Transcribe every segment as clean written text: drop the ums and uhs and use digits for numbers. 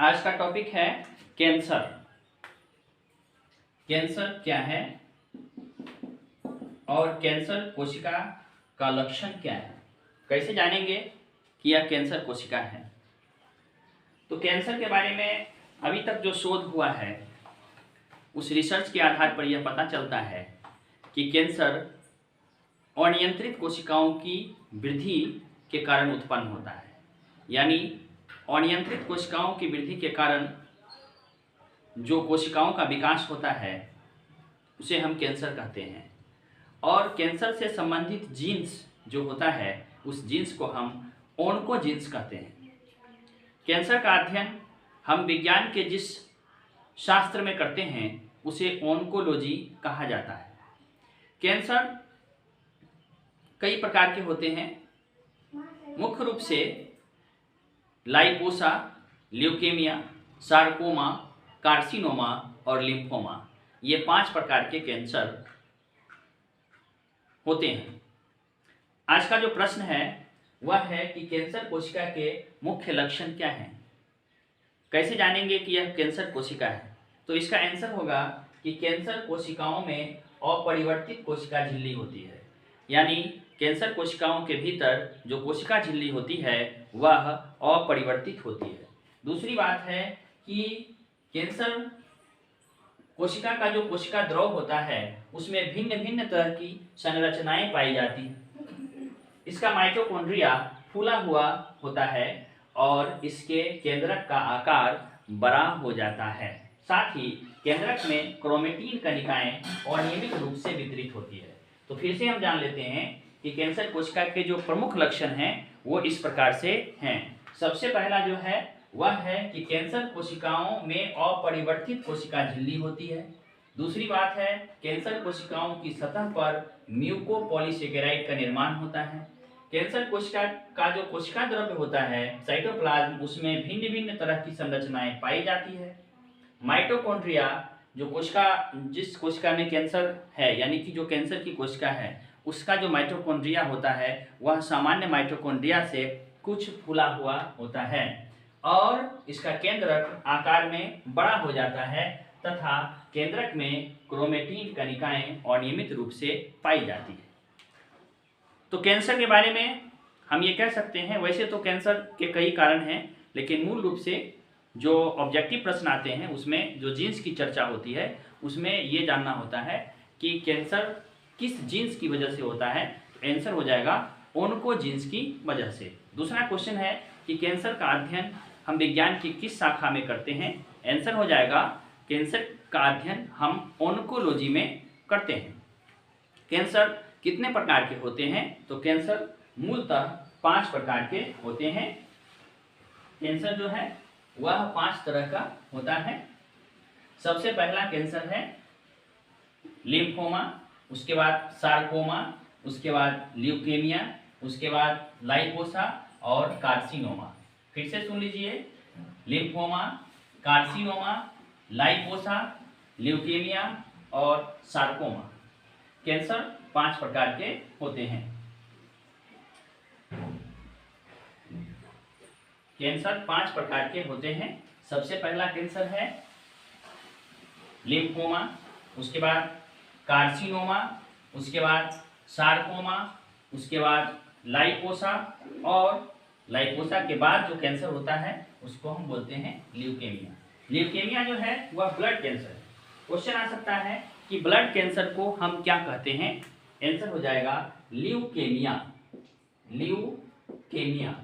आज का टॉपिक है कैंसर। कैंसर क्या है और कैंसर कोशिका का लक्षण क्या है, कैसे जानेंगे कि यह कैंसर कोशिका है। तो कैंसर के बारे में अभी तक जो शोध हुआ है उस रिसर्च के आधार पर यह पता चलता है कि कैंसर अनियंत्रित कोशिकाओं की वृद्धि के कारण उत्पन्न होता है। यानी अनियंत्रित कोशिकाओं की वृद्धि के कारण जो कोशिकाओं का विकास होता है उसे हम कैंसर कहते हैं। और कैंसर से संबंधित जीन्स जो होता है उस जीन्स को हम ऑन्कोजीन्स कहते हैं। कैंसर का अध्ययन हम विज्ञान के जिस शास्त्र में करते हैं उसे ऑन्कोलॉजी कहा जाता है। कैंसर कई प्रकार के होते हैं, मुख्य रूप से लाइपोसा, ल्यूकेमिया, सार्कोमा, कार्सिनोमा और लिम्फोमा, ये 5 प्रकार के कैंसर होते हैं। आज का जो प्रश्न है वह है कि कैंसर कोशिका के मुख्य लक्षण क्या हैं, कैसे जानेंगे कि यह कैंसर कोशिका है। तो इसका आंसर होगा कि कैंसर कोशिकाओं में अपरिवर्तित कोशिका झिल्ली होती है। यानी कैंसर कोशिकाओं के भीतर जो कोशिका झिल्ली होती है वह अपरिवर्तित होती है। दूसरी बात है कि कैंसर कोशिका का जो कोशिका द्रव होता है उसमें भिन्न भिन्न तरह की संरचनाएं पाई जाती हैं। इसका माइटोकॉन्ड्रिया फूला हुआ होता है और इसके केंद्रक का आकार बड़ा हो जाता है। साथ ही केंद्रक में क्रोमेटिन कणिकाएं अनियमित रूप से वितरित होती है। तो फिर से हम जान लेते हैं कि कैंसर कोशिका के जो प्रमुख लक्षण हैं वो इस प्रकार से हैं। सबसे पहला जो है वह है कि कैंसर कोशिकाओं में अपरिवर्तित कोशिका झिल्ली होती है। दूसरी बात है कैंसर कोशिकाओं की सतह पर म्यूकोपॉलीसेकेराइड का निर्माण होता है। कैंसर कोशिका का जो कोशिका द्रव्य होता है साइटोप्लाज्म, उसमें भिन्न भिन्न तरह की संरचनाएं पाई जाती है। माइटोकॉन्ड्रिया जो कोशिका, जिस कोशिका में कैंसर है यानी कि जो कैंसर की कोशिका है उसका जो माइटोकॉन्ड्रिया होता है वह सामान्य माइटोकॉन्ड्रिया से कुछ फूला हुआ होता है और इसका केंद्रक आकार में बड़ा हो जाता है तथा केंद्रक में क्रोमेटिन कणिकाएं अनियमित रूप से पाई जाती है। तो कैंसर के बारे में हम ये कह सकते हैं, वैसे तो कैंसर के कई कारण हैं लेकिन मूल रूप से जो ऑब्जेक्टिव प्रश्न आते हैं उसमें जो जीन्स की चर्चा होती है उसमें ये जानना होता है कि कैंसर किस जीन्स की वजह से होता है। तो आंसर हो जाएगा ऑन्कोजीन्स की वजह से। दूसरा क्वेश्चन है कि कैंसर का अध्ययन हम विज्ञान की किस शाखा में करते हैं। आंसर हो जाएगा कैंसर का अध्ययन हम ऑन्कोलॉजी में करते हैं। कैंसर कितने प्रकार के होते हैं, तो कैंसर मूलतः 5 प्रकार के होते हैं। कैंसर जो है वह 5 तरह का होता है। सबसे पहला कैंसर है लिम्फोमा, उसके बाद सार्कोमा, उसके बाद ल्यूकेमिया, उसके बाद लाइपोसा और कार्सिनोमा। फिर से सुन लीजिए, लिम्फोमा, कार्सिनोमा, लाइपोसा, ल्यूकेमिया और सार्कोमा। कैंसर 5 प्रकार के होते हैं। कैंसर 5 प्रकार के होते हैं। सबसे पहला कैंसर है लिम्फोमा, उसके बाद कार्सिनोमा, उसके बाद सार्कोमा, उसके बाद लाइपोसा और लाइपोसा के बाद जो कैंसर होता है उसको हम बोलते हैं ल्यूकेमिया। ल्यूकेमिया जो है वह ब्लड कैंसर है। क्वेश्चन आ सकता है कि ब्लड कैंसर को हम क्या कहते हैं। आंसर हो जाएगा ल्यूकेमिया। ल्यूकेमिया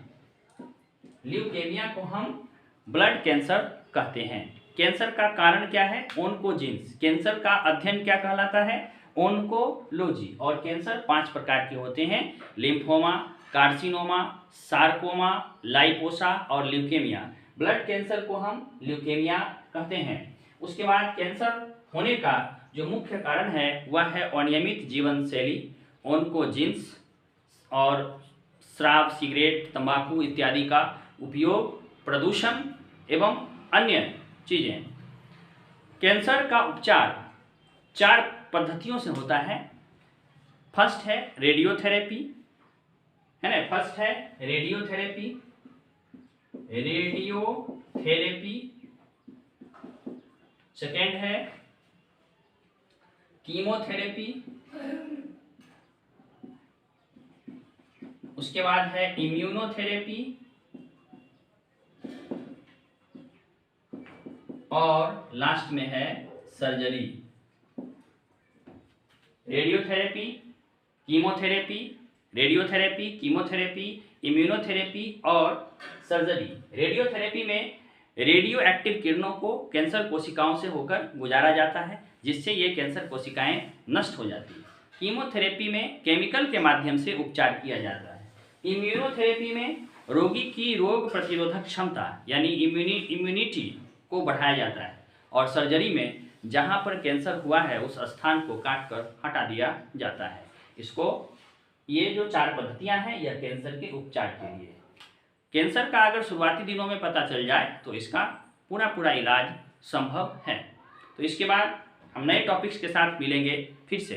ल्यूकेमिया को हम ब्लड कैंसर कहते हैं। कैंसर का कारण क्या है, ऑन्कोजीन्स। कैंसर का अध्ययन क्या कहलाता है, ऑन्कोलॉजी। और कैंसर 5 प्रकार के होते हैं, लिम्फोमा, कार्सिनोमा, सार्कोमा, लाइपोसा और ल्यूकेमिया। ब्लड कैंसर को हम ल्यूकेमिया कहते हैं। उसके बाद कैंसर होने का जो मुख्य कारण है वह है अनियमित जीवन शैली, ऑन्कोजीन्स और शराब, सिगरेट, तंबाकू इत्यादि का उपयोग, प्रदूषण एवं अन्य चीजें। कैंसर का उपचार 4 पद्धतियों से होता है। फर्स्ट है रेडियोथेरेपी, है ना। फर्स्ट है रेडियोथेरेपी। रेडियोथेरेपी सेकेंड है कीमोथेरेपी, उसके बाद है इम्यूनोथेरेपी और लास्ट में है surgery. Radiotherapy, chemotherapy, radiotherapy, chemotherapy, immunotherapy और सर्जरी। रेडियोथेरेपी में रेडियो एक्टिव किरणों को कैंसर कोशिकाओं से होकर गुजारा जाता है, जिससे ये कैंसर कोशिकाएं नष्ट हो जाती हैं। कीमोथेरेपी में केमिकल के माध्यम से उपचार किया जाता है। इम्यूनोथेरेपी में रोगी की रोग प्रतिरोधक क्षमता यानी इम्यूनिटी को बढ़ाया जाता है। और सर्जरी में जहाँ पर कैंसर हुआ है उस स्थान को काट कर हटा दिया जाता है। ये जो 4 पद्धतियाँ हैं यह कैंसर के उपचार के लिए। कैंसर का अगर शुरुआती दिनों में पता चल जाए तो इसका पूरा इलाज संभव है। तो इसके बाद हम नए टॉपिक्स के साथ मिलेंगे फिर से।